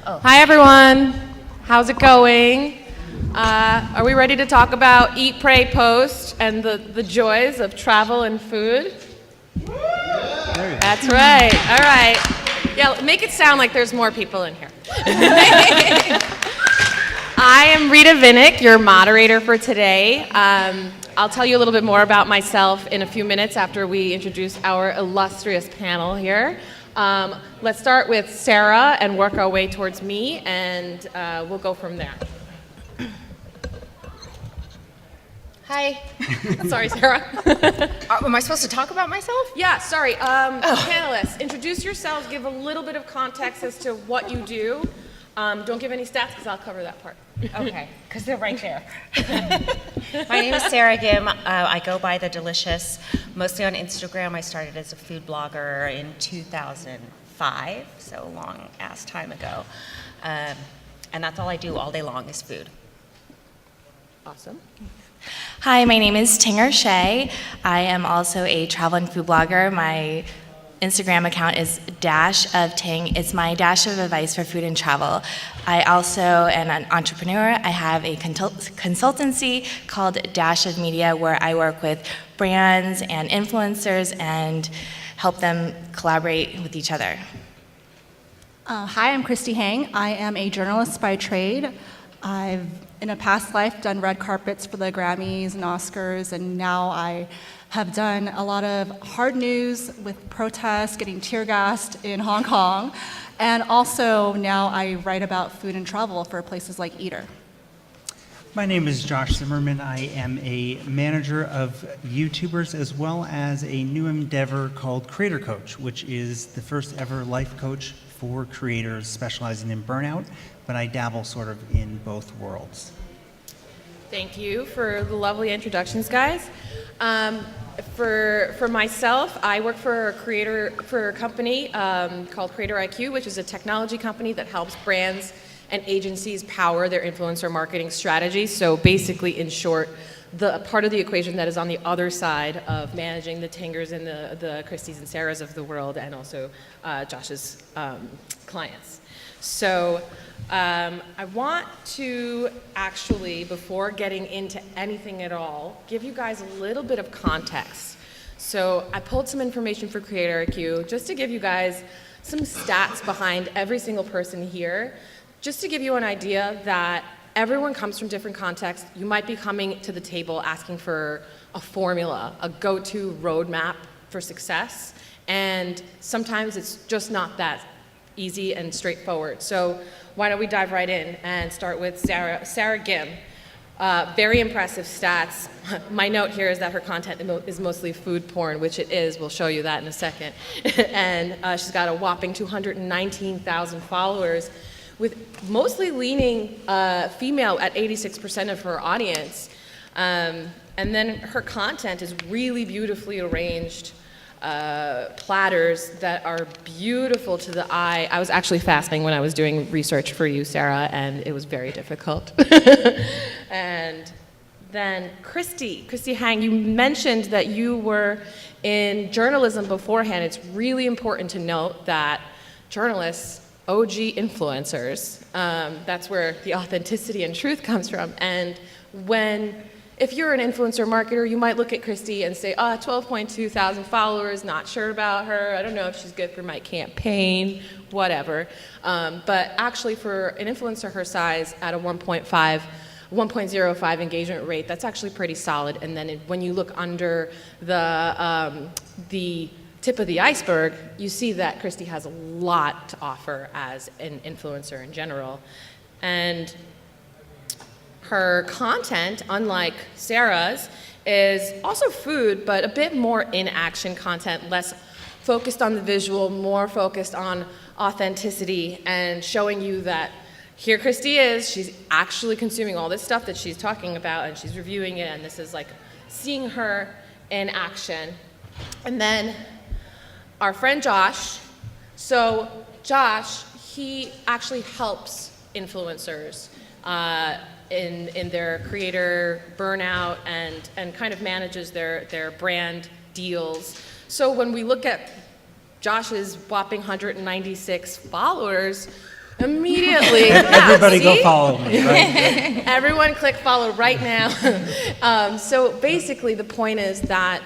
Hi, everyone. How's it going? Are we ready to talk about Eat, Pray, Post and the joys of travel and food? That's right. All right. Yeah, make it sound like there's more people in here. I am Rita Vinnick, your moderator for today. I'll tell you a little bit more about myself in a few minutes after we introduce our illustrious panel here. Let's start with Sarah and work our way towards me, and we'll go from there. Hi. Sorry, Sarah. Am I supposed to talk about myself? Yeah, sorry. Panelists, introduce yourselves, give a little bit of context as to what you do. Don't give any stats because I'll cover that part. Okay, because they're right there. My name is Sarah Gim. I go by The Delicious, mostly on Instagram. I started as a food blogger in 2005, so a long-ass time ago. And that's all I do all day long is food. Awesome. Hi, my name is Tinger Shea. I am also a travel and food blogger. My Instagram account is Dash of Ting. It's my dash of advice for food and travel. I also am an entrepreneur. I have a consultancy called Dash of Media where I work with brands and influencers and help them collaborate with each other. Hi, I'm Christy Hang. I am a journalist by trade. I've, in a past life, done red carpets for the Grammys and Oscars, and now I have done a lot of hard news with protests, getting tear gassed in Hong Kong, and also now I write about food and travel for places like Eater. My name is Josh Zimmerman. I am a manager of YouTubers as well as a new endeavor called Creator Coach, which is the first ever life coach for creators specializing in burnout, but I dabble sort of in both worlds. Thank you for the lovely introductions, guys. For myself, I work for a company called Creator IQ, which is a technology company that helps brands and agencies power their influencer marketing strategy. So basically, in short, the part of the equation that is on the other side of managing the Tingers and the Christies and Sarahs of the world, and also Josh's clients. So I want to actually, before getting into anything at all, give you guys a little bit of context. So I pulled some information for Creator IQ just to give you guys some stats behind every single person here, just to give you an idea that everyone comes from different contexts. You might be coming to the table asking for a formula, a go-to roadmap for success, and sometimes it's just not that easy and straightforward. So why don't we dive right in and start with Sarah Gim. Very impressive stats. My note here is that her content is mostly food porn, which it is. We'll show you that in a second. And she's got a whopping 219,000 followers, with mostly leaning female at 86% of her audience. And then her content is really beautifully arranged platters that are beautiful to the eye. I was actually fasting when I was doing research for you, Sarah, and it was very difficult. And then Christy Hang, you mentioned that you were in journalism beforehand. It's really important to note that journalists, OG influencers, that's where the authenticity and truth comes from. And if you're an influencer marketer, you might look at Christy and say, 12.2 thousand followers, not sure about her, I don't know if she's good for my campaign, whatever. But actually for an influencer her size at a 1.05 engagement rate, that's actually pretty solid. And then when you look under the tip of the iceberg, you see that Christy has a lot to offer as an influencer in general. And her content, unlike Sarah's, is also food, but a bit more in-action content, less focused on the visual, more focused on authenticity and showing you that here Christy is, she's actually consuming all this stuff that she's talking about and she's reviewing it, and this is like seeing her in action. And then our friend Josh. So Josh, he actually helps influencers in their creator burnout and kind of manages their brand deals. So when we look at Josh's whopping 196 followers, Immediately. Everybody go see? follow me, right? Everyone click follow right now. So basically, the point is that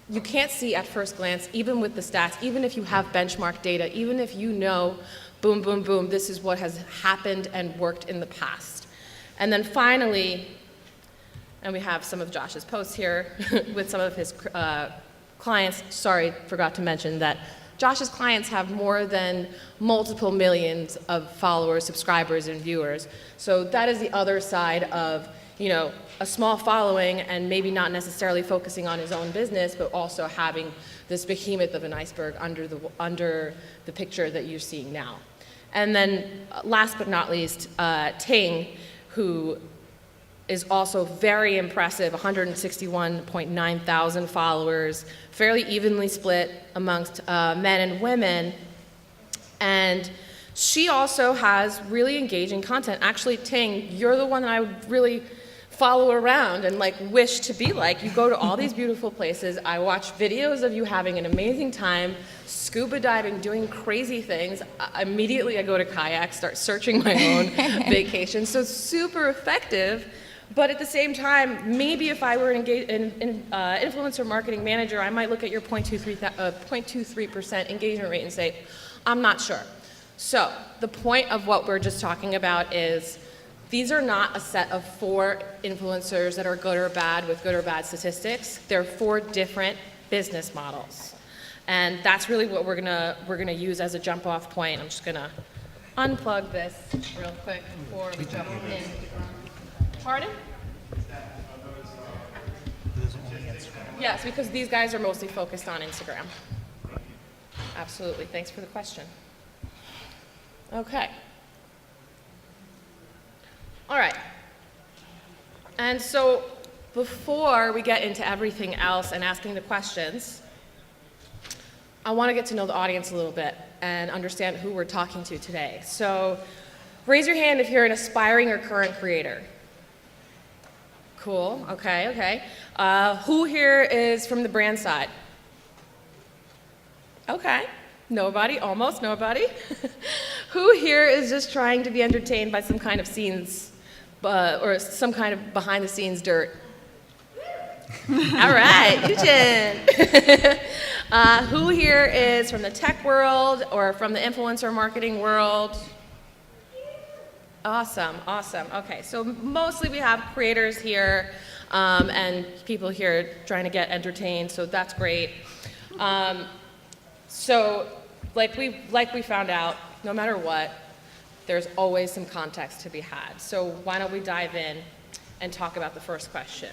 you can't see at first glance, even with the stats, even if you have benchmark data, even if you know, boom, boom, boom, this is what has happened and worked in the past. And then finally, and we have some of Josh's posts here with some of his clients. Sorry, forgot to mention that Josh's clients have more than multiple millions of followers, subscribers, and viewers. So that is the other side of, you know, a small following and maybe not necessarily focusing on his own business, but also having this behemoth of an iceberg under the picture that you're seeing now. And then last but not least, Ting, who is also very impressive, 161.9 thousand followers, fairly evenly split amongst men and women. And she also has really engaging content. Actually, Ting, you're the one that I would really follow around and like wish to be like. You go to all these beautiful places. I watch videos of you having an amazing time, scuba diving, doing crazy things. Immediately I go to kayak, start searching my own vacation. So super effective. But at the same time, maybe if I were an influencer marketing manager, I might look at your 0.23% engagement rate and say, I'm not sure. So the point of what we're just talking about is these are not a set of 4 influencers that are good or bad with good or bad statistics. They're 4 different business models. And that's really what we're gonna use as a jump off point. I'm just gonna unplug this real quick before we jump in. Pardon? Yes, because these guys are mostly focused on Instagram. Absolutely, thanks for the question. Okay. All right. And so before we get into everything else and asking the questions, I want to get to know the audience a little bit and understand who we're talking to today. So raise your hand if you're an aspiring or current creator. Cool, okay, okay. Who here is from the brand side? Okay, nobody, almost nobody. Who here is just trying to be entertained by some kind of scenes or some kind of behind the scenes dirt? All right, Eugen. Who here is from the tech world or from the influencer marketing world? Awesome, awesome. Okay, so mostly we have creators here and people here trying to get entertained, so that's great. So like we found out, no matter what, there's always some context to be had. So why don't we dive in and talk about the first question.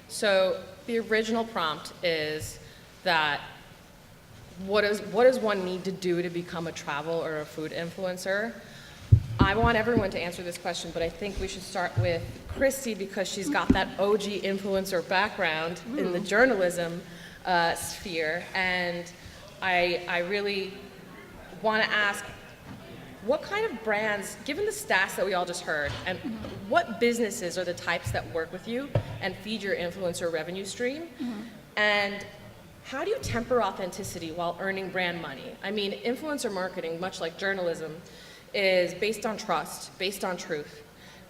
So the original prompt is that what does one need to do to become a travel or a food influencer? I want everyone to answer this question, but I think we should start with Christy because she's got that OG influencer background in the journalism sphere. And I really want to ask, what kind of brands, given the stats that we all just heard, and what businesses are the types that work with you and feed your influencer revenue stream? And how do you temper authenticity while earning brand money? I mean, influencer marketing, much like journalism, is based on trust, based on truth.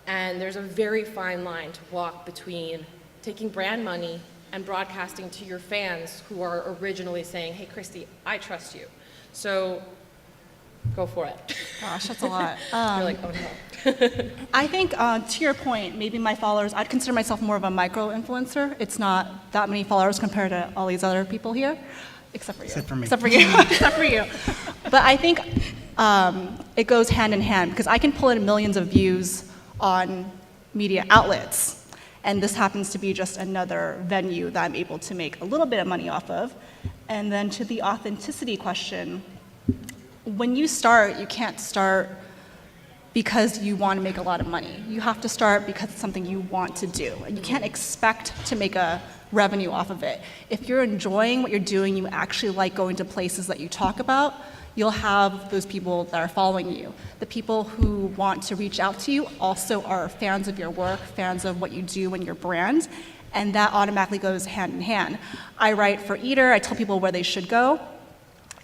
And there's a very fine line to walk between taking brand money and broadcasting to your fans who are originally saying, hey, Christy, I trust you. So go for it. Gosh, that's a lot. You're like, oh no. I think to your point, maybe my followers, I'd consider myself more of a micro-influencer. It's not that many followers compared to all these other people here, except for you. Except for me. Except for you. Except for you. But I think it goes hand in hand because I can pull in millions of views on media outlets. And this happens to be just another venue that I'm able to make a little bit of money off of. And then to the authenticity question, when you start, you can't start because you want to make a lot of money. You have to start because it's something you want to do. And you can't expect to make a revenue off of it. If you're enjoying what you're doing, you actually like going to places that you talk about, you'll have those people that are following you. The people who want to reach out to you also are fans of your work, fans of what you do and your brand, and that automatically goes hand in hand. I write for Eater, I tell people where they should go,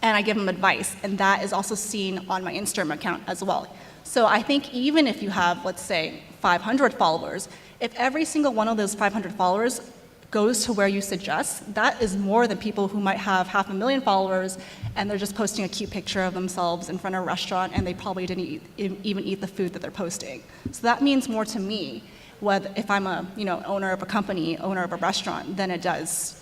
and I give them advice, and that is also seen on my Instagram account as well. So I think even if you have, let's say, 500 followers, if every single one of those 500 followers goes to where you suggest, that is more than people who might have 500,000 followers and they're just posting a cute picture of themselves in front of a restaurant and they probably didn't even eat the food that they're posting. So that means more to me, whether if I'm a owner of a company, owner of a restaurant, than it does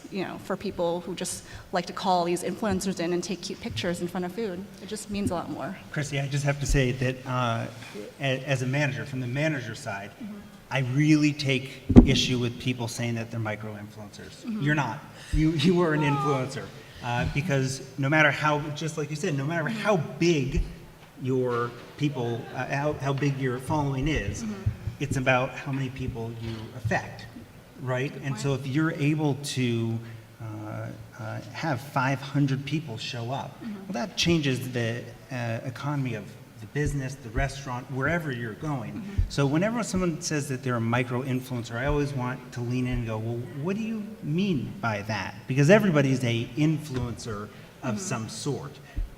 for people who just like to call these influencers in and take cute pictures in front of food. It just means a lot more. Christy, I just have to say that as a manager, from the manager side, I really take issue with people saying that they're micro-influencers. You're not. You are an influencer. Because no matter how, just like you said, no matter how big your people, how big your following is, it's about how many people you affect, right? And so if you're able to have 500 people show up, well, that changes the economy of the business, the restaurant, wherever you're going. So whenever someone says that they're a micro-influencer, I always want to lean in and go, well, what do you mean by that? Because everybody's a influencer of some sort.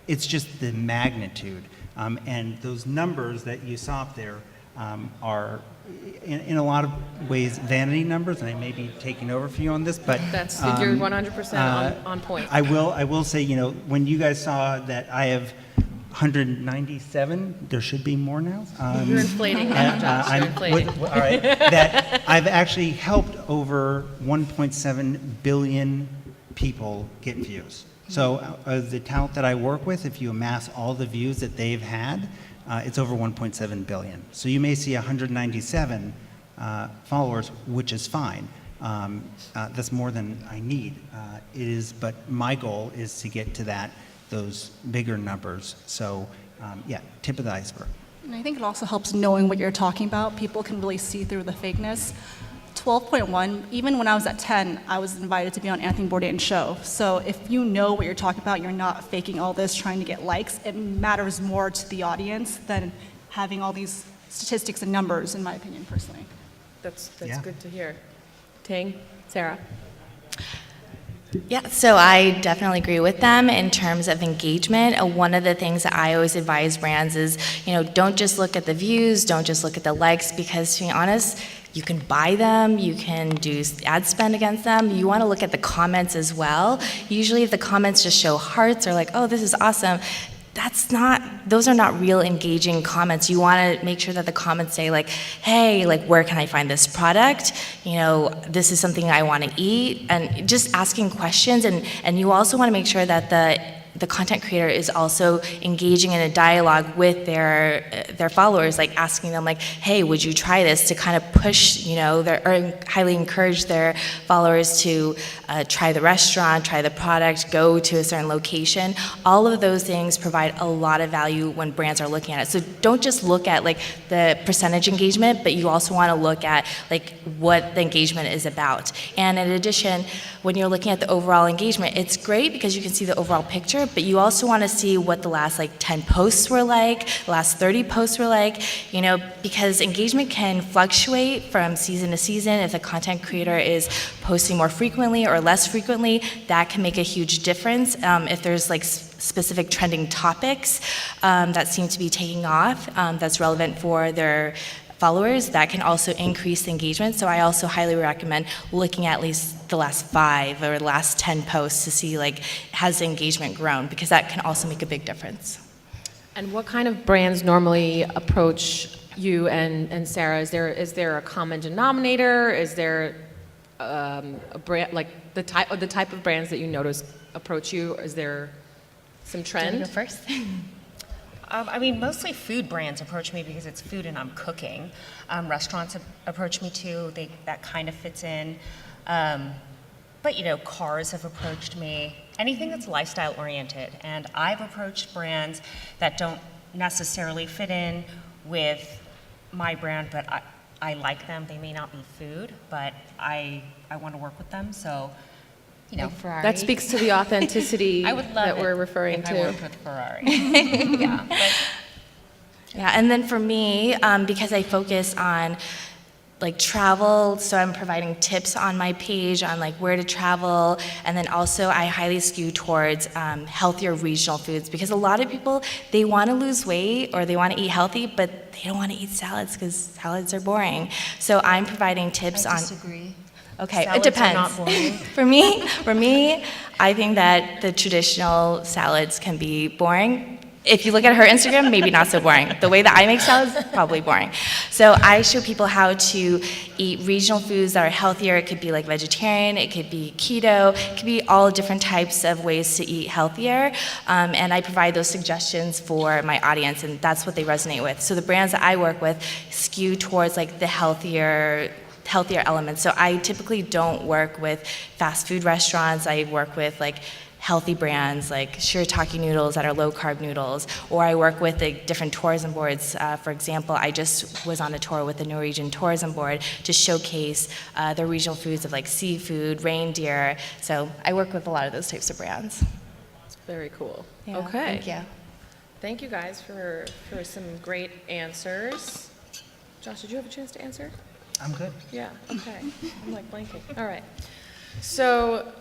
It's just the magnitude. And those numbers that you saw up there are, in a lot of ways, vanity numbers, and I may be taking over for you on this, but You're 100% on point. I will say, when you guys saw that I have 197, there should be more now. You're inflating that, Josh. You're inflating. All right, that I've actually helped over 1.7 billion people get views. So the talent that I work with, if you amass all the views that they've had, it's over 1.7 billion. So you may see 197 followers, which is fine. That's more than I need. But my goal is to get to those bigger numbers. So tip of the iceberg. And I think it also helps knowing what you're talking about. People can really see through the fakeness. 12.1, even when I was at 10, I was invited to be on Anthony Bourdain's show. So if you know what you're talking about, you're not faking all this trying to get likes, it matters more to the audience than having all these statistics and numbers, in my opinion, personally. That's good to hear. Ting, Sarah. Yeah, so I definitely agree with them in terms of engagement. One of the things that I always advise brands is, don't just look at the views, don't just look at the likes, because to be honest, you can buy them, you can do ad spend against them. You want to look at the comments as well. Usually if the comments just show hearts or like, oh, this is awesome, those are not real engaging comments. You want to make sure that the comments say like, hey, like, where can I find this product? This is something I want to eat, and just asking questions. And you also want to make sure that the content creator is also engaging in a dialogue with their followers, like asking them like, hey, would you try this, to kind of push, or highly encourage their followers to try the restaurant, try the product, go to a certain location. All of those things provide a lot of value when brands are looking at it. So don't just look at like the percentage engagement, but you also want to look at like what the engagement is about. And in addition, when you're looking at the overall engagement, it's great because you can see the overall picture, but you also want to see what the last 10 posts were like, the last 30 posts were like, because engagement can fluctuate from season to season. If the content creator is posting more frequently or less frequently, that can make a huge difference. If there's specific trending topics that seem to be taking off, that's relevant for their followers, that can also increase the engagement. So I also highly recommend looking at least the last 5 or the last 10 posts to see has the engagement grown, because that can also make a big difference. And what kind of brands normally approach you and Sarah? Is there a common denominator? Is there a brand, like the type of brands that you notice approach you? Is there some trend? Do you go first? Mostly food brands approach me because it's food and I'm cooking. Restaurants approach me too. That kind of fits in. But cars have approached me. Anything that's lifestyle oriented. And I've approached brands that don't necessarily fit in with my brand, but I like them. They may not be food, but I want to work with them. So, Ferrari. That speaks to the authenticity I would love that it we're referring if to. I worked with Ferrari. Yeah. Yeah, and then for me, because I focus on like travel, so I'm providing tips on my page on like where to travel, and then also I highly skew towards healthier regional foods, because a lot of people, they want to lose weight or they want to eat healthy, but they don't want to eat salads because salads are boring. So I'm providing tips on. disagree. Okay, Salads it depends. are not boring. For me, I think that the traditional salads can be boring. If you look at her Instagram, maybe not so boring. The way that I make salads, probably boring. So I show people how to eat regional foods that are healthier. It could be like vegetarian, it could be keto, it could be all different types of ways to eat healthier. And I provide those suggestions for my audience, and that's what they resonate with. So the brands that I work with skew towards like the healthier elements. So I typically don't work with fast food restaurants. I work with like healthy brands like shirataki noodles that are low-carb noodles, or I work with the different tourism boards. For example, I just was on a tour with the Norwegian Tourism Board to showcase their regional foods of like seafood, reindeer. So I work with a lot of those types of brands. Very cool. Yeah, Okay. Thank you. Thank you guys for some great answers. Josh, did you have a chance to answer? I'm good. Yeah, okay. I'm like blanking. All right. So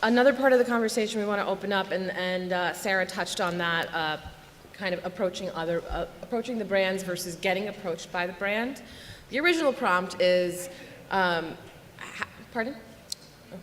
another part of the conversation we want to open up, and Sarah touched on that, kind of approaching the brands versus getting approached by the brand. The original prompt is, pardon? Oh,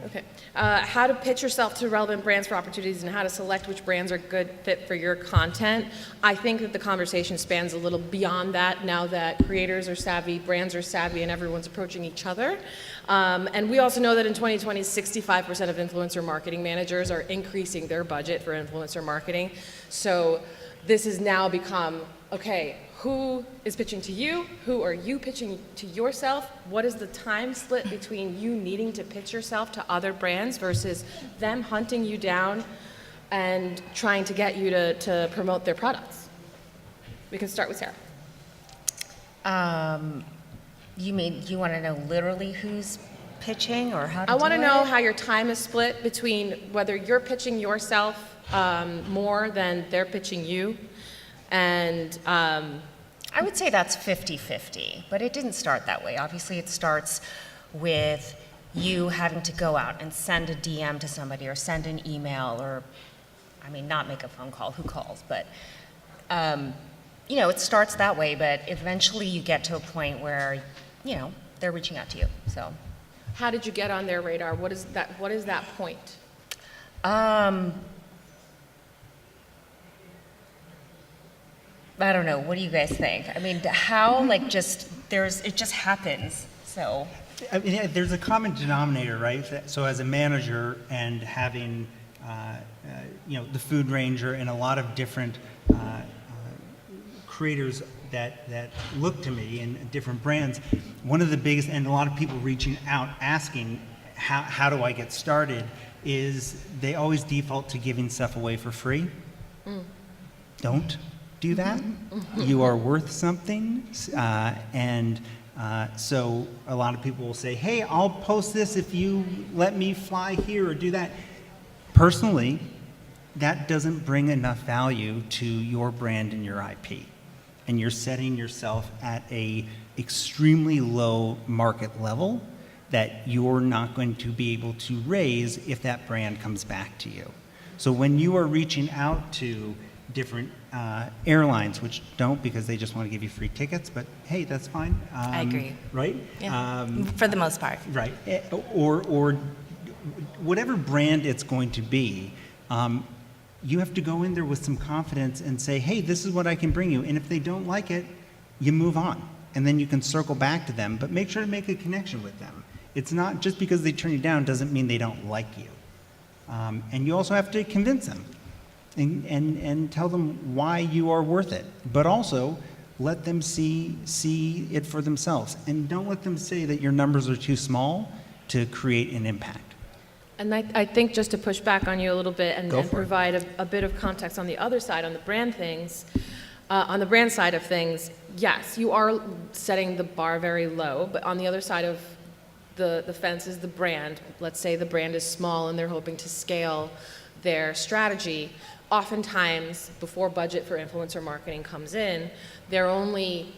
okay. How to pitch yourself to relevant brands for opportunities and how to select which brands are good fit for your content. I think that the conversation spans a little beyond that now that creators are savvy, brands are savvy, and everyone's approaching each other. And we also know that in 2020, 65% of influencer marketing managers are increasing their budget for influencer marketing. So this has now become, okay, who is pitching to you? Who are you pitching to yourself? What is the time split between you needing to pitch yourself to other brands versus them hunting you down and trying to get you to promote their products? We can start with Sarah. You mean, you want to know literally who's pitching or how to I do want to know it? how your time is split between whether you're pitching yourself more than they're pitching you. And I would say that's 50-50, but it didn't start that way. Obviously, it starts with you having to go out and send a DM to somebody or send an email or, I mean, not make a phone call, who calls, but, you know, it starts that way, but eventually you get to a point where, you know, they're reaching out to you, so. how did you get on their radar? What is that point? I don't know. What do you guys think? I mean, how, like, just, it just happens, so. I mean, yeah, there's a common denominator, right? So as a manager and having, you know, the Food Ranger and a lot of different creators that look to me and different brands, one of the biggest, and a lot of people reaching out asking, how do I get started, is they always default to giving stuff away for free. Don't do that. You are worth something. So a lot of people will say, hey, I'll post this if you let me fly here or do that. Personally, that doesn't bring enough value to your brand and your IP. And you're setting yourself at a extremely low market level that you're not going to be able to raise if that brand comes back to you. So when you are reaching out to different airlines, which don't because they just want to give you free tickets, but hey, that's fine. I agree. Right? Yeah. For the most part. Right. Or whatever brand it's going to be, you have to go in there with some confidence and say, hey, this is what I can bring you. And if they don't like it, you move on. And then you can circle back to them, but make sure to make a connection with them. It's not just because they turn you down doesn't mean they don't like you. And you also have to convince them and tell them why you are worth it. But also, let them see it for themselves. And don't let them say that your numbers are too small to create an impact. And I think just to push back on you a little bit and Go for it. provide a bit of context on the other side, on the brand things, on the brand side of things, yes, you are setting the bar very low, but on the other side of the fence is the brand. Let's say the brand is small and they're hoping to scale their strategy. Oftentimes, before budget for influencer marketing comes in, they're only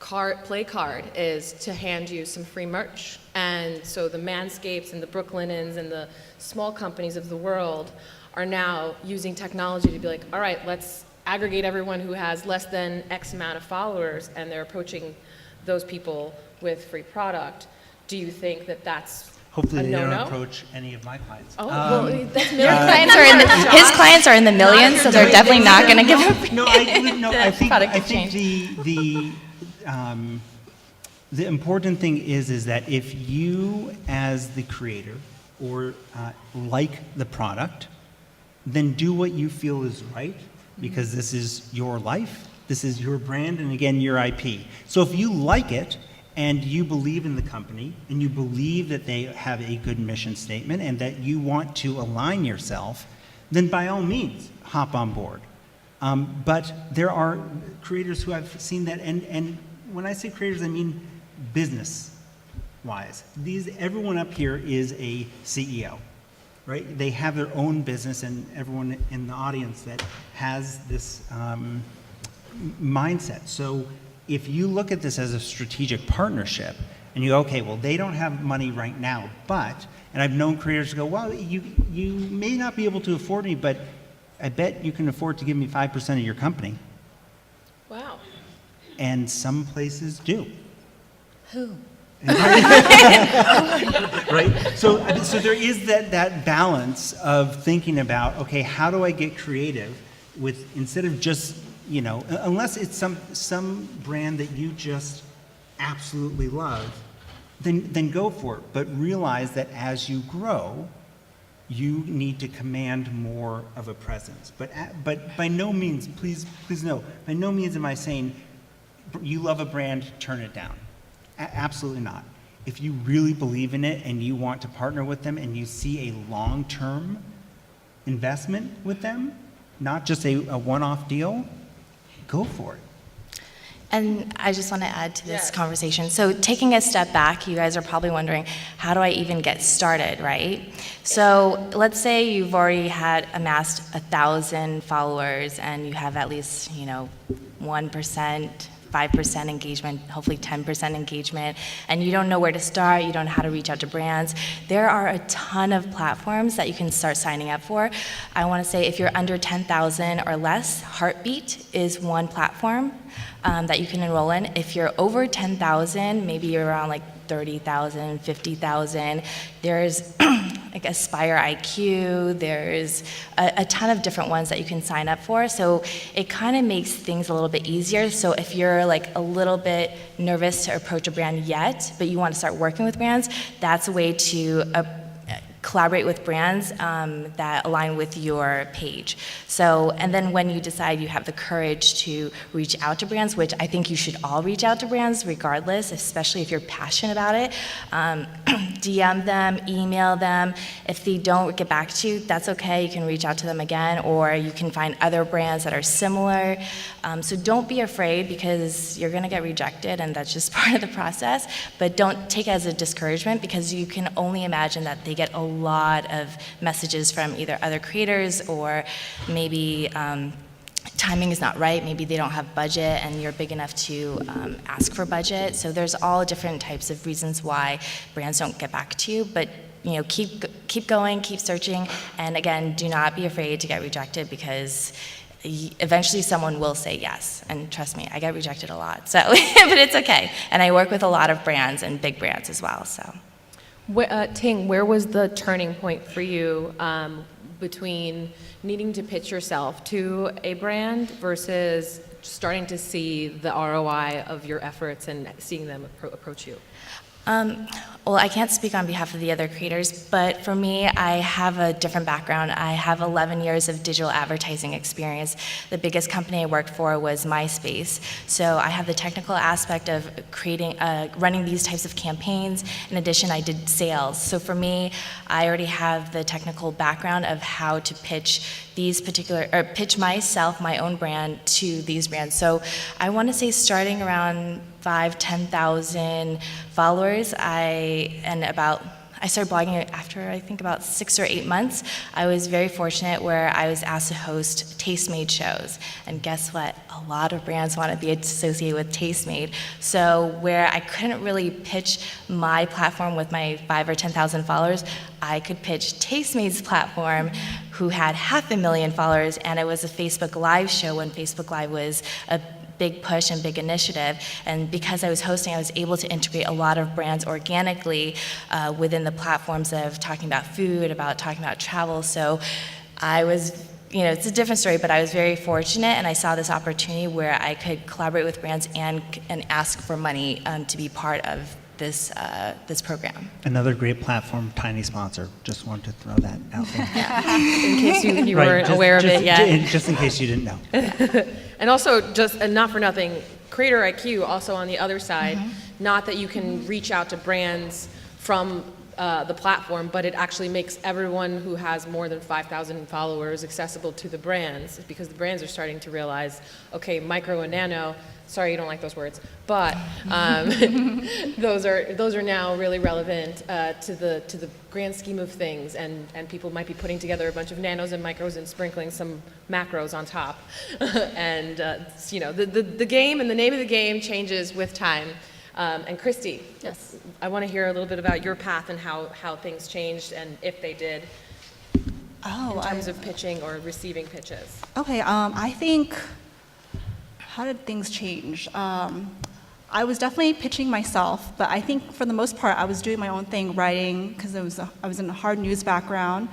play card is to hand you some free merch. And so the Manscapes and the Brooklinens and the small companies of the world are now using technology to be like, all right, let's aggregate everyone who has less than X amount of followers, and they're approaching those people with free product. Do you think that that's Hopefully a they don't no-no? approach any of my clients. Oh, well, that's His clients are in the millions, so they're definitely not going to give him. No, I think product the important thing is that if you, as the creator, or like the product, then do what you feel is right, because this is your life, this is your brand, and again, your IP. So if you like it, and you believe in the company, and you believe that they have a good mission statement, and that you want to align yourself, then by all means, hop on board. But there are creators who have seen that, and when I say creators, I mean business-wise. Everyone up here is a CEO, right? They have their own business, and everyone in the audience that has this mindset. So if you look at this as a strategic partnership, and you go, okay, well, they don't have money right now, but, and I've known creators go, well, you may not be able to afford me, but I bet you can afford to give me 5% of your company. Wow. And some places do. Who? Right? So there is that balance of thinking about, okay, how do I get creative with, instead of just, unless it's some brand that you just absolutely love, then go for it. But realize that as you grow, you need to command more of a presence. But by no means, please know, by no means am I saying you love a brand, turn it down. Absolutely not. If you really believe in it and you want to partner with them and you see a long-term investment with them, not just a one-off deal, go for it. And I just want to add to this Yes. conversation. So taking a step back, you guys are probably wondering, how do I even get started, right? So let's say you've already amassed 1,000 followers and you have at least, 1%, 5% engagement, hopefully 10% engagement, and you don't know where to start, you don't know how to reach out to brands. There are a ton of platforms that you can start signing up for. I want to say if you're under 10,000 or less, Heartbeat is one platform that you can enroll in. If you're over 10,000, maybe you're around like 30,000, 50,000, there's like Aspire IQ, there's a ton of different ones that you can sign up for. So it kind of makes things a little bit easier. So if you're like a little bit nervous to approach a brand yet, but you want to start working with brands, that's a way to collaborate with brands that align with your page. So, and then when you decide you have the courage to reach out to brands, which I think you should all reach out to brands regardless, especially if you're passionate about it, DM them, email them. If they don't get back to you, that's okay. You can reach out to them again, or you can find other brands that are similar. So don't be afraid, because you're gonna get rejected, and that's just part of the process. But don't take it as a discouragement, because you can only imagine that they get a lot of messages from either other creators, or maybe timing is not right, maybe they don't have budget and you're big enough to ask for budget. So there's all different types of reasons why brands don't get back to you, but keep going, keep searching, and again, do not be afraid to get rejected, because eventually someone will say yes. And trust me, I get rejected a lot, so but it's okay. And I work with a lot of brands, and big brands as well, so. Ting, where was the turning point for you between needing to pitch yourself to a brand versus starting to see the ROI of your efforts and seeing them approach you? Well, I can't speak on behalf of the other creators, but for me, I have a different background. I have 11 years of digital advertising experience. The biggest company I worked for was MySpace. So I have the technical aspect of running these types of campaigns. In addition, I did sales. So for me, I already have the technical background of how to pitch pitch myself, my own brand, to these brands. So I want to say starting around 5,000, 10,000 followers, and about I started blogging after I think about 6 or 8 months. I was very fortunate where I was asked to host Tastemade shows. And guess what? A lot of brands want to be associated with Tastemade. So where I couldn't really pitch my platform with my 5 or 10,000 followers, I could pitch Tastemade's platform, who had 500,000 followers, and it was a Facebook Live show when Facebook Live was a big push and big initiative. And because I was hosting, I was able to integrate a lot of brands organically within the platforms of talking about food, about talking about travel. So I was, it's a different story, but I was very fortunate, and I saw this opportunity where I could collaborate with brands and ask for money to be part of this program. Another great platform, tiny sponsor. Just wanted to throw that out there. In case you Right, weren't aware of it yet. Just in case you didn't know. And also, and not for nothing, Creator IQ also on the other side, not that you can reach out to brands from the platform, but it actually makes everyone who has more than 5,000 followers accessible to the brands, because the brands are starting to realize, okay, micro and nano, sorry you don't like those words, but those are now really relevant to the grand scheme of things, and people might be putting together a bunch of nanos and micros and sprinkling some macros on top. And the game and the name of the game changes with time. And Christy, Yes. I want to hear a little bit about your path and how things changed, and if they did, in terms of pitching or receiving pitches. Okay, I think, how did things change? I was definitely pitching myself, but I think for the most part, I was doing my own thing, writing, because I was in a hard news background.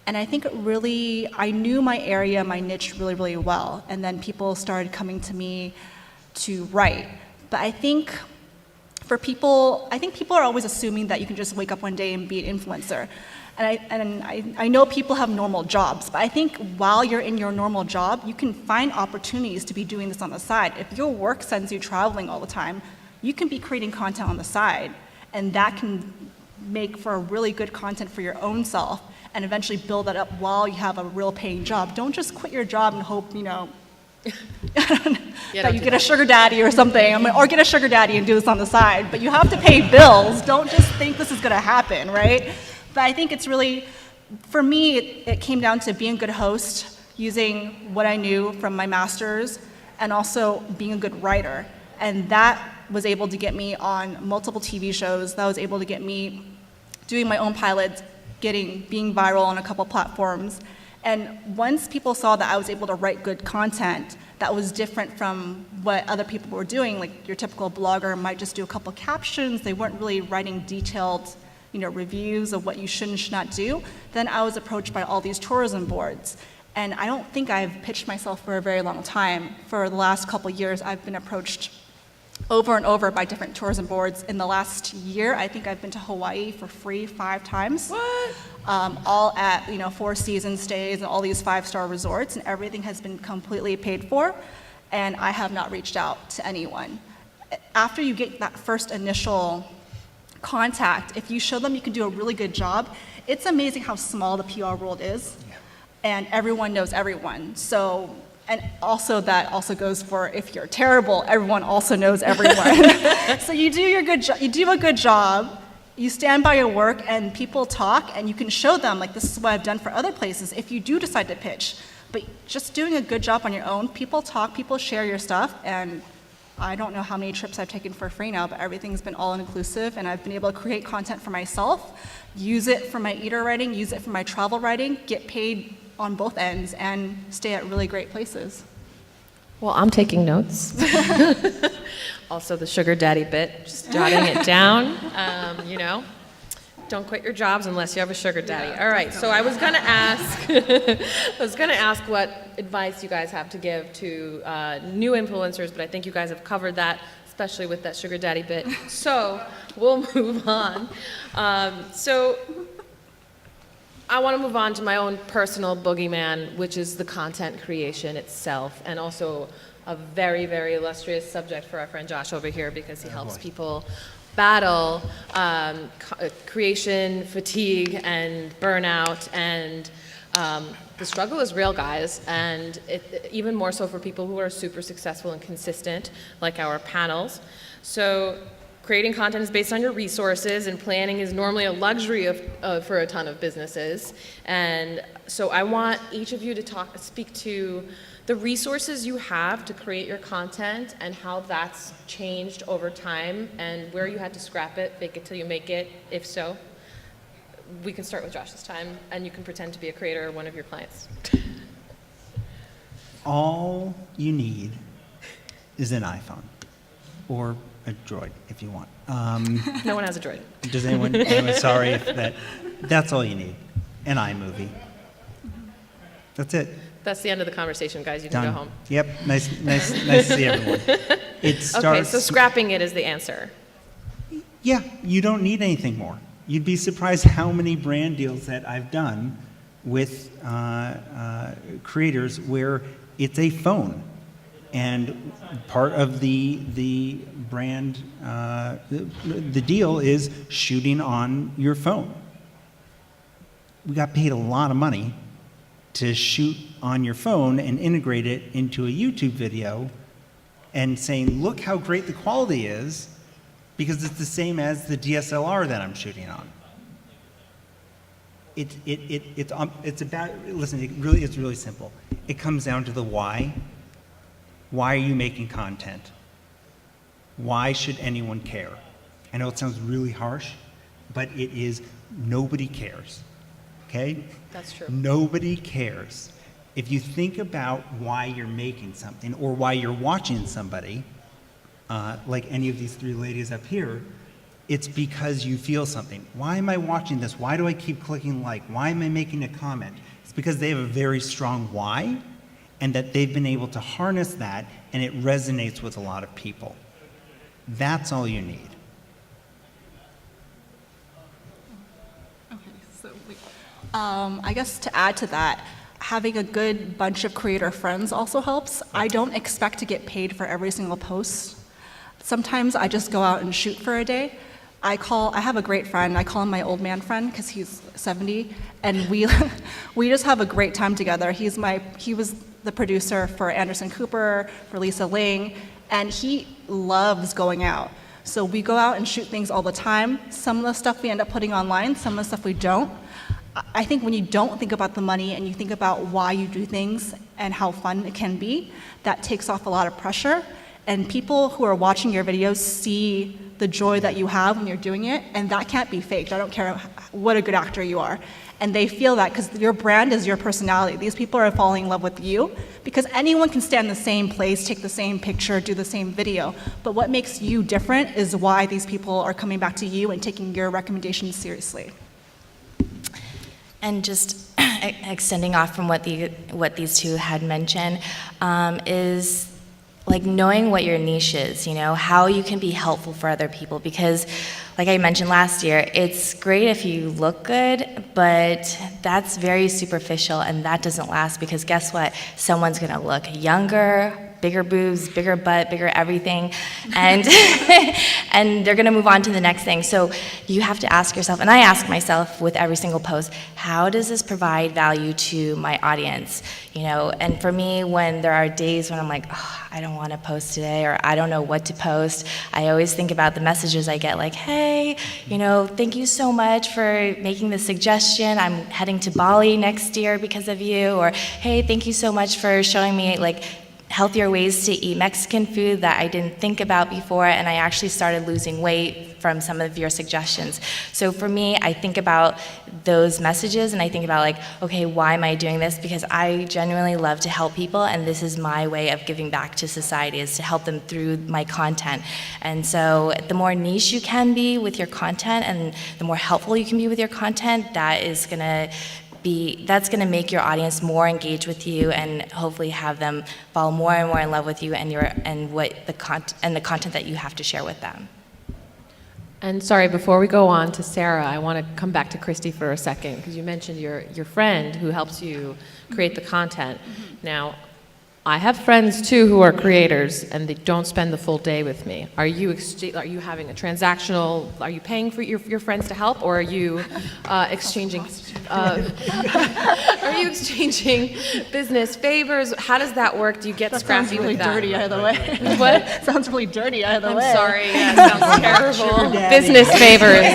And I think I knew my area, my niche really, really well. And then people started coming to me to write. But I think people are always assuming that you can just wake up one day and be an influencer. And I know people have normal jobs, but I think while you're in your normal job, you can find opportunities to be doing this on the side. If your work sends you traveling all the time, you can be creating content on the side, and that can make for a really good content for your own self, and eventually build that up while you have a real paying job. Don't just quit your job and hope, that you get a sugar daddy or something, or get a sugar daddy and do this on the side. But you have to pay bills. Don't just think this is going to happen, right? But I think it's really, for me, it came down to being a good host, using what I knew from my master's, and also being a good writer. And that was able to get me on multiple TV shows. That was able to get me doing my own pilots, being viral on a couple platforms. And once people saw that I was able to write good content that was different from what other people were doing, like your typical blogger might just do a couple captions, they weren't really writing detailed reviews of what you should and should not do, then I was approached by all these tourism boards. And I don't think I've pitched myself for a very long time. For the last couple years, I've been approached over and over by different tourism boards. In the last year, I think I've been to Hawaii for free 5 times. What? All at 4 season stays and all these 5-star resorts, and everything has been completely paid for, and I have not reached out to anyone. After you get that first initial contact, if you show them you can do a really good job, it's amazing how small the PR world is, and everyone knows everyone. So, and also that also goes for if you're terrible, everyone also knows everyone. So you do a good job, you stand by your work, and people talk, and you can show them, like, this is what I've done for other places if you do decide to pitch. But just doing a good job on your own, people talk, people share your stuff, and I don't know how many trips I've taken for free now, but everything's been all-inclusive, and I've been able to create content for myself, use it for my eater writing, use it for my travel writing, get paid on both ends, and stay at really great places. Well, I'm taking notes. Also, the sugar daddy bit, just jotting it down. Don't quit your jobs unless you have a sugar daddy. All right, so I was going to ask what advice you guys have to give to new influencers, but I think you guys have covered that, especially with that sugar daddy bit. So we'll move on. So I want to move on to my own personal boogeyman, which is the content creation itself, and also a very, very illustrious subject for our friend Josh over here, because he helps people battle creation fatigue and burnout, and the struggle is real, guys, and even more so for people who are super successful and consistent, like our panels. So creating content is based on your resources, and planning is normally a luxury for a ton of businesses. And so I want each of you to speak to the resources you have to create your content and how that's changed over time, and where you had to scrap it, fake it till you make it, if so. We can start with Josh this time, and you can pretend to be a creator or one of your clients. All you need is an iPhone or a Droid if you want. No one has a Droid. Does anyone sorry if that's all you need. An iMovie. That's it. That's the end of the conversation, guys. You can Done. go home. Yep. Nice to see everyone. It starts. Okay, so scrapping it is the answer. Yeah, you don't need anything more. You'd be surprised how many brand deals that I've done with creators where it's a phone, and part of the brand, the deal is shooting on your phone. We got paid a lot of money to shoot on your phone and integrate it into a YouTube video and saying, look how great the quality is, because it's the same as the DSLR that I'm shooting on. It's about, listen, it's really simple. It comes down to the why. Why are you making content? Why should anyone care? I know it sounds really harsh, but it is, nobody cares, okay? That's true. Nobody cares. If you think about why you're making something or why you're watching somebody, like any of these three ladies up here, it's because you feel something. Why am I watching this? Why do I keep clicking like? Why am I making a comment? It's because they have a very strong why, and that they've been able to harness that, and it resonates with a lot of people. That's all you need. I guess to add to that, having a good bunch of creator friends also helps. I don't expect to get paid for every single post. Sometimes I just go out and shoot for a day. I have a great friend, I call him my old man friend because he's 70, and we just have a great time together. He was the producer for Anderson Cooper, for Lisa Ling, and he loves going out. So we go out and shoot things all the time. Some of the stuff we end up putting online, some of the stuff we don't. I think when you don't think about the money and you think about why you do things and how fun it can be, that takes off a lot of pressure. And people who are watching your videos see the joy that you have when you're doing it, and that can't be faked. I don't care what a good actor you are. And they feel that because your brand is your personality. These people are falling in love with you because anyone can stand in the same place, take the same picture, do the same video. But what makes you different is why these people are coming back to you and taking your recommendations seriously. And just extending off from what these two had mentioned, is like knowing what your niche is, how you can be helpful for other people. Because like I mentioned last year, it's great if you look good, but that's very superficial and that doesn't last, because guess what? Someone's gonna look younger, bigger boobs, bigger butt, bigger everything, and and they're gonna move on to the next thing. So you have to ask yourself, and I ask myself with every single post, how does this provide value to my audience? And for me, when there are days when I'm like, oh, I don't want to post today, or I don't know what to post, I always think about the messages I get, like, hey, thank you so much for making this suggestion. I'm heading to Bali next year because of you, or hey, thank you so much for showing me like healthier ways to eat Mexican food that I didn't think about before, and I actually started losing weight from some of your suggestions. So for me, I think about those messages and I think about like, okay, why am I doing this? Because I genuinely love to help people, and this is my way of giving back to society, is to help them through my content. And so the more niche you can be with your content and the more helpful you can be with your content, that's going to make your audience more engaged with you and hopefully have them fall more and more in love with you and the content that you have to share with them. And sorry, before we go on to Sarah, I want to come back to Christy for a second, because you mentioned your friend who helps you create the content. Now, I have friends too who are creators, and they don't spend the full day with me. Are you having a transactional? Are you paying for your friends to help, or are you exchanging? Are you exchanging business favors? How does that work? Do you get That sounds scrappy really with that? dirty either way. What? Sounds really dirty either I'm way. sorry. Yeah, sounds terrible. daddy. Business favors.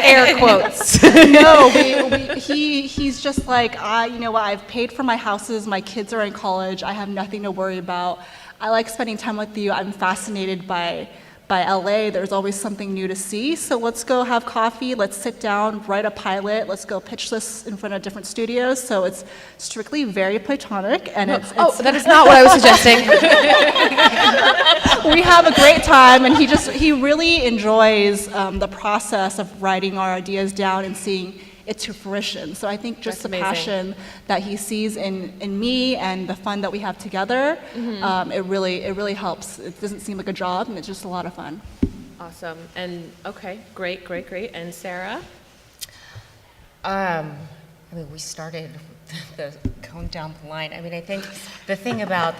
Air quotes. No, he's just like, you know what, I've paid for my houses, my kids are in college, I have nothing to worry about. I like spending time with you, I'm fascinated by LA, there's always something new to see, so let's go have coffee, let's sit down, write a pilot, let's go pitch this in front of different studios. So it's strictly very platonic, and it's That is not what I was suggesting. we have a great time, and he really enjoys the process of writing our ideas down and seeing it to fruition. So I think just That's the amazing. passion that he sees in me and the fun that we have together, it really helps. It doesn't seem like a job, and it's just a lot of fun. Awesome. And okay, great. And Sarah? I mean, we started going down the line. I mean, I think the thing about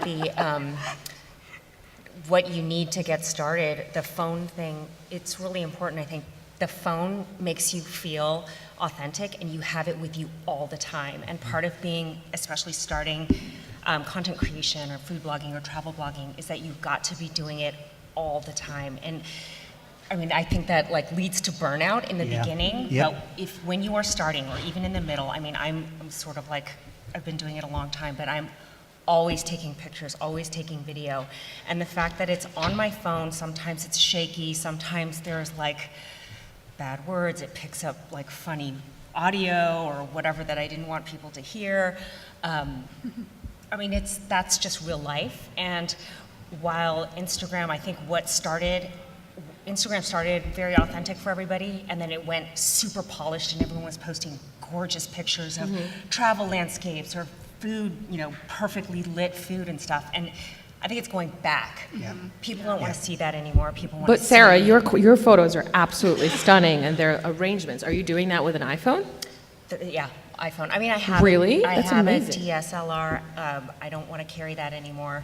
what you need to get started, the phone thing, it's really important. I think the phone makes you feel authentic, and you have it with you all the time. And part of being, especially starting content creation or food blogging or travel blogging, is that you've got to be doing it all the time. And I mean, I think that like leads to burnout in the Yeah. beginning. Yep. But when you are starting, or even in the middle, I mean, I'm sort of like, I've been doing it a long time, but I'm always taking pictures, always taking video. And the fact that it's on my phone, sometimes it's shaky, sometimes there's like bad words, it picks up like funny audio or whatever that I didn't want people to hear. I mean, that's just real life. And while Instagram, I think Instagram started very authentic for everybody, and then it went super polished, and everyone was posting gorgeous pictures of travel landscapes or food, perfectly lit food and stuff. And I think it's going back. Yeah. People don't want to see that anymore. People want But to Sarah, see your photos are absolutely stunning, and their arrangements. Are you doing that with an iPhone? Yeah, iPhone. I mean, I have Really? I That's have amazing. a DSLR. I don't want to carry that anymore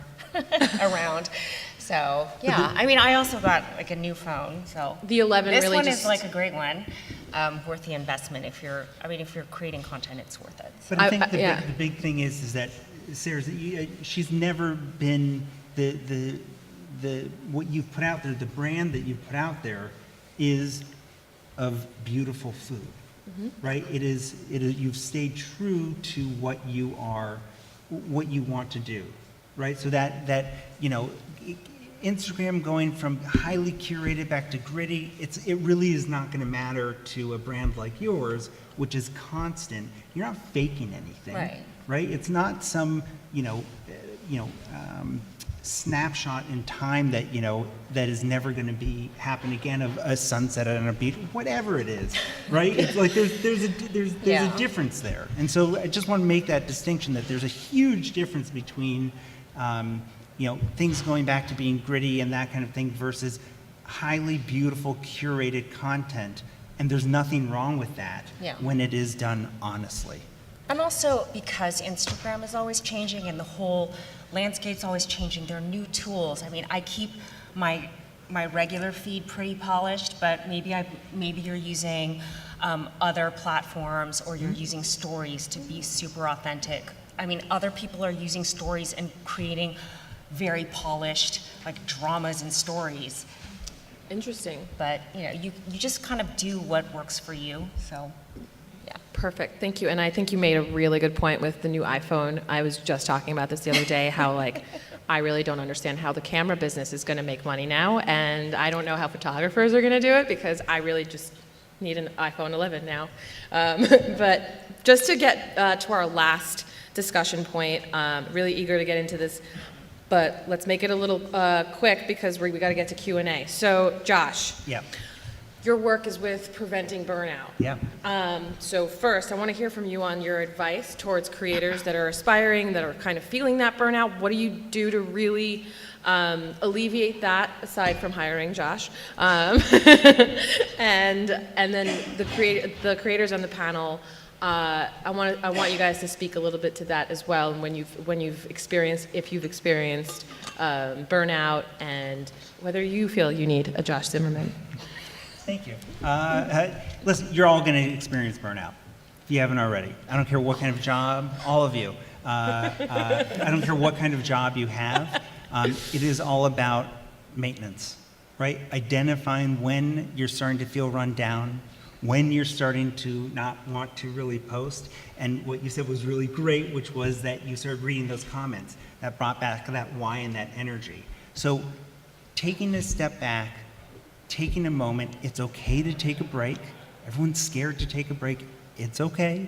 around. So yeah, I mean, I also got like a new phone. So The 11 this really one just- is like a great one, worth the investment. If you're creating content, it's worth it. But I think yeah. the big thing is that Sarah's, she's never been the what you've put out there, the brand that you've put out there is of beautiful food, right? It is, you've stayed true to what you want to do, right? So that Instagram going from highly curated back to gritty, it really is not going to matter to a brand like yours, which is constant. You're not faking anything, Right. It's not some snapshot in time that that is never going to happen again, of a sunset on a beach, whatever it is, right? It's like there's a difference there, and so I just want to make that distinction that there's a huge difference between things going back to being gritty and that kind of thing versus highly beautiful curated content, and there's nothing wrong with that when it is done honestly. And also because Instagram is always changing and the whole landscape's always changing, there are new tools. I mean, I keep my regular feed pretty polished, but maybe you're using other platforms, or you're using stories to be super authentic. I mean, other people are using stories and creating very polished like dramas and stories. Interesting. But you just kind of do what works for you. So yeah. Perfect. Thank you. And I think you made a really good point with the new iPhone. I was just talking about this the other day, how I really don't understand how the camera business is going to make money now, and I don't know how photographers are going to do it, because I really just need an iPhone 11 now. But just to get to our last discussion point, really eager to get into this, but let's make it a little quick, because we got to get to Q&A. So Josh. Yeah. Your work is with preventing burnout. Yeah. So first, I want to hear from you on your advice towards creators that are aspiring, that are kind of feeling that burnout. What do you do to really alleviate that, aside from hiring Josh? And then the creators on the panel, I want you guys to speak a little bit to that as well, and when you've experienced, if you've experienced burnout, and whether you feel you need a Josh Zimmerman. Thank you. Listen, you're all going to experience burnout. if you haven't already. I don't care what kind of job, all of you. I don't care what kind of job you have. It is all about maintenance, right? Identifying when you're starting to feel run down, when you're starting to not want to really post. And what you said was really great, which was that you started reading those comments. That brought back that why and that energy. So taking a step back, taking a moment, it's okay to take a break. Everyone's scared to take a break. It's okay.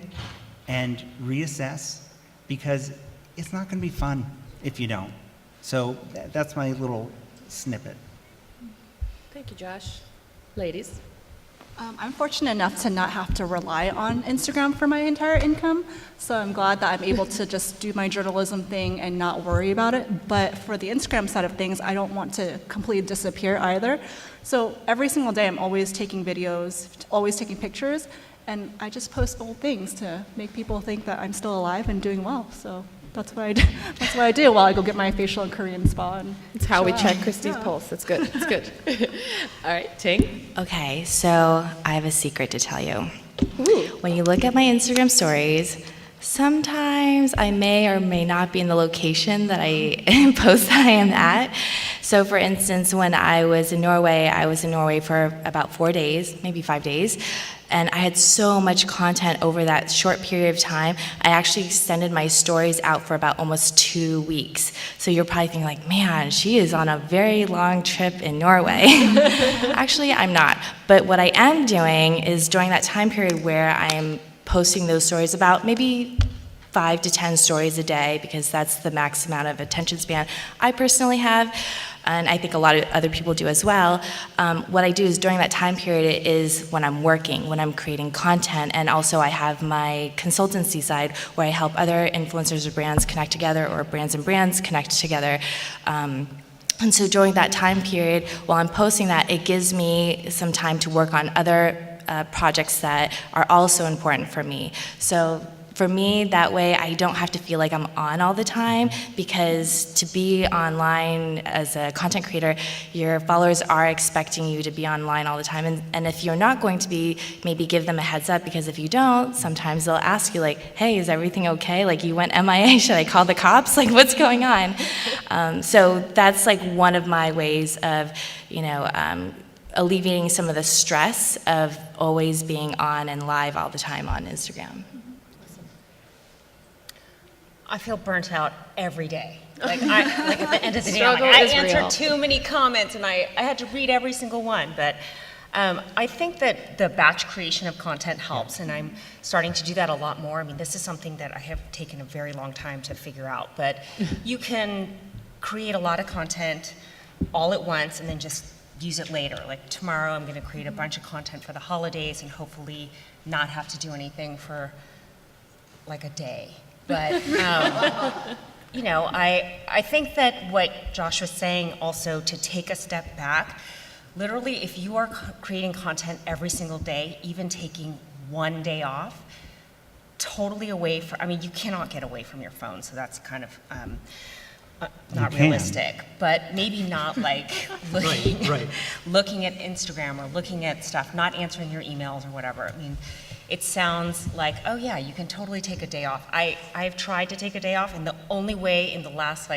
And reassess, because it's not going to be fun if you don't. So that's my little snippet. Thank you, Josh. Ladies? I'm fortunate enough to not have to rely on Instagram for my entire income, so I'm glad that I'm able to just do my journalism thing and not worry about it. But for the Instagram side of things, I don't want to completely disappear either. So every single day, I'm always taking videos, always taking pictures, and I just post old things to make people think that I'm still alive and doing well. So that's what I do. That's what I do while I go get my facial and Korean spa. And It's how we chill check out. Christy's Yeah. pulse. That's good. That's good. All right, Ting? Okay, so I have a secret to tell you. When you look at my Instagram stories, sometimes I may or may not be in the location that I post that I am at. So for instance, when I was in Norway for about 4 days, maybe 5 days, and I had so much content over that short period of time, I actually extended my stories out for about almost 2 weeks. So you're probably thinking like, man, she is on a very long trip in Norway. Actually, I'm not. But what I am doing is during that time period where I'm posting those stories, about maybe 5 to 10 stories a day, because that's the max amount of attention span I personally have, and I think a lot of other people do as well. What I do is during that time period is when I'm working, when I'm creating content, and also I have my consultancy side where I help other influencers or brands connect together, or brands and brands connect together. And so during that time period, while I'm posting that, it gives me some time to work on other projects that are also important for me. So for me, that way I don't have to feel like I'm on all the time, because to be online as a content creator, your followers are expecting you to be online all the time. And if you're not going to be, maybe give them a heads up, because if you don't, sometimes they'll ask you like, hey, is everything okay? Like, you went MIA, should I call the cops? Like, what's going on? So that's like one of my ways of, alleviating some of the stress of always being on and live all the time on Instagram. I feel burnt out every day. Like at the end of the day, I'm Struggle like, I is answered real. too many comments, and I had to read every single one. But I think that the batch creation of content helps, and I'm starting to do that a lot more. I mean, this is something that I have taken a very long time to figure out. But you can create a lot of content all at once and then just use it later. Like tomorrow, I'm going to create a bunch of content for the holidays and hopefully not have to do anything for like a day. But, I think that what Josh was saying also, to take a step back, literally if you are creating content every single day, even taking one day off, totally away from, you cannot get away from your phone, so that's kind of not You can. realistic, but maybe not like looking at Instagram or looking at stuff, not answering your emails or whatever. It sounds like, oh yeah, you can totally take a day off. I've tried to take a day off, and the only way in the last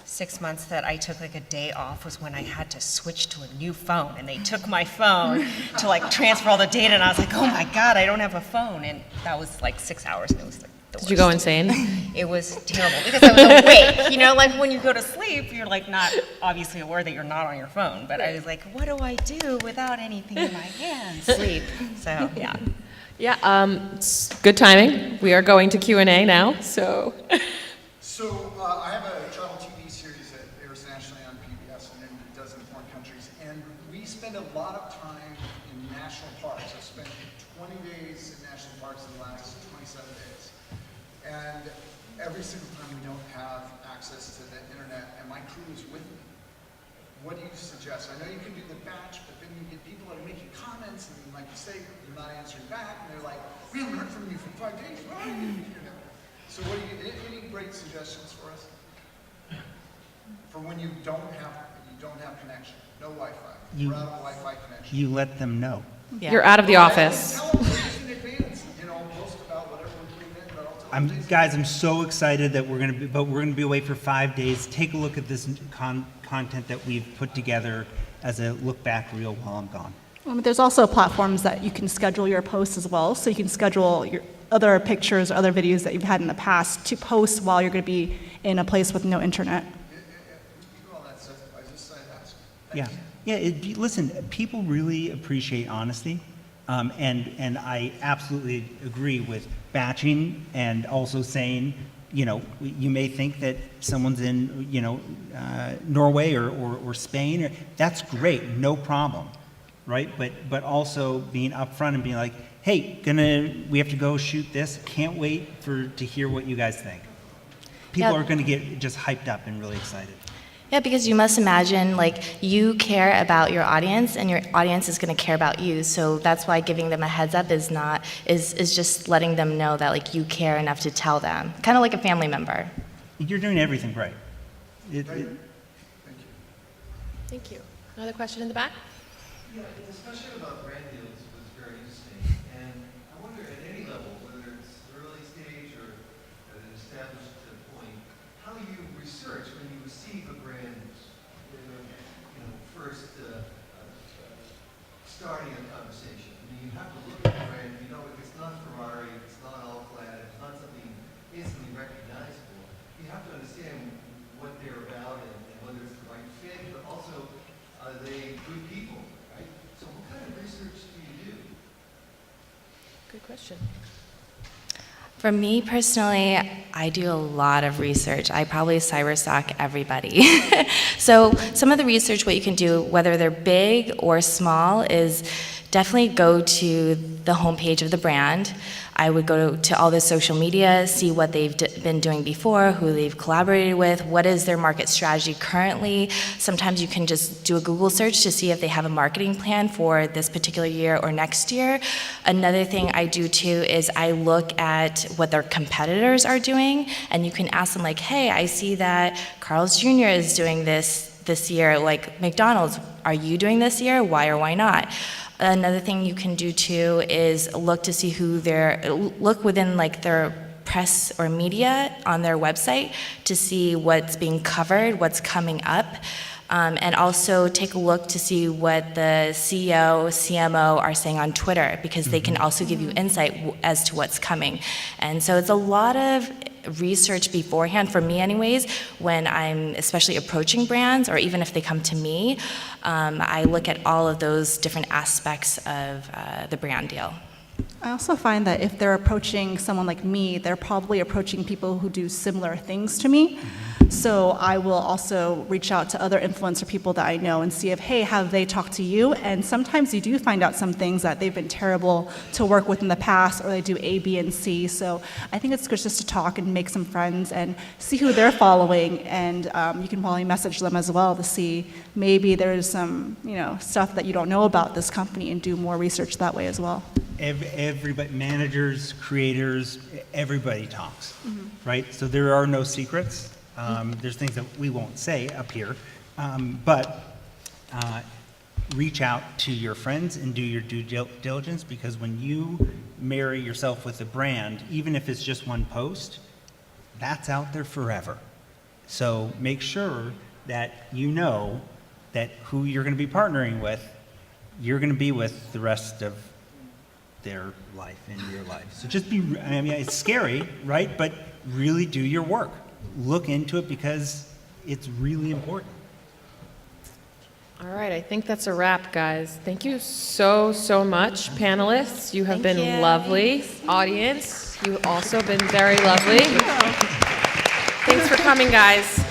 6 months that I took a day off was when I had to switch to a new phone, and they took my phone to transfer all the data, and I was like, oh my God, I don't have a phone, and that was 6 hours, and it was the Did you go worst. insane? It was terrible because I was awake. When you go to sleep, you're not obviously aware that you're not on your phone. But I was like, what do I do without anything in my hands? Sleep. So yeah. Yeah, it's good timing. We are going to Q&A now, so. So I have a travel TV series that airs nationally on PBS and in a dozen foreign countries, and we spend a lot of time in national parks. I spent 20 days in national parks in the last 27 days. And every single time we don't have access to the internet and my crew is with me, what do you suggest? I know you can do the batch, but then you get people that are making comments, and like you say, you're not answering back, and they're like, we haven't heard from you for 5 days. Why are you here? So what do you, any great suggestions for us? For when you don't have connection, no Wi-Fi, we're out of Wi-Fi connection. You let them know. Yeah. You're out of the office. Tell them days in advance, post I'm so excited that we're gonna be away for 5 days. Take a look at this content that we've put together as a look back reel while I'm gone. There's also platforms that you can schedule your posts as well. So you can schedule your other pictures or other videos that you've had in the past to post while you're going to be in a place with no internet. All that stuff, I just asked. Yeah. Listen, people really appreciate honesty, and I absolutely agree with batching and also saying, you know, you may think that someone's in, you know, Norway or Spain. That's great, no problem, right? But also being upfront and being like, hey, we have to go shoot this. Can't wait to hear what you guys think. People Yep. are going to get just hyped up and really excited. Yeah, because you must imagine, like, you care about your audience, and your audience is going to care about you. So that's why giving them a heads up is just letting them know that, like, you care enough to tell them, kind of like a family member. You're doing everything right. Thank you. Another question in the back? Yeah, the discussion about brand deals was very interesting, and I wonder at any level, whether it's early stage or at an established point, how you research when you receive a brand, first starting a conversation. I mean, you have to look at the brand, you know, if it's not Ferrari, if it's not all-clad, if it's not something instantly recognizable, you have to understand what they're about and whether it's the right fit, but also, are they good people, right? So what kind of research do you do? Good question. For me personally, I do a lot of research. I probably cyberstalk everybody. So some of the research, what you can do, whether they're big or small, is definitely go to the homepage of the brand. I would go to all the social media, see what they've been doing before, who they've collaborated with, what is their market strategy currently. Sometimes you can just do a Google search to see if they have a marketing plan for this particular year or next year. Another thing I do too is I look at what their competitors are doing, and you can ask them like, hey, I see that Carl's Jr. is doing this year, like McDonald's, are you doing this year? Why or why not? Another thing you can do too is look to see look within like their press or media on their website to see what's being covered, what's coming up. And also take a look to see what the CEO, CMO are saying on Twitter, because they can also give you insight as to what's coming. And so it's a lot of research beforehand, for me anyways, when I'm especially approaching brands, or even if they come to me, I look at all of those different aspects of the brand deal. I also find that if they're approaching someone like me, they're probably approaching people who do similar things to me. So I will also reach out to other influencer people that I know and see if, hey, have they talked to you? And sometimes you do find out some things that they've been terrible to work with in the past, or they do A, B, and C. So I think it's good just to talk and make some friends and see who they're following. And you can probably message them as well to see maybe there's some, stuff that you don't know about this company, and do more research that way as well. Everybody, managers, creators, everybody talks, right? So there are no secrets. There's things that we won't say up here, but reach out to your friends and do your due diligence, because when you marry yourself with a brand, even if it's just one post, that's out there forever. So make sure that you know that who you're going to be partnering with, you're going to be with the rest of their life and your life. So just it's scary, right? But really do your work. Look into it, because it's really important. All right, I think that's a wrap, guys. Thank you so, so much, panelists. You have Thank been you. lovely. Audience, you've also been very lovely. Thanks for coming, guys.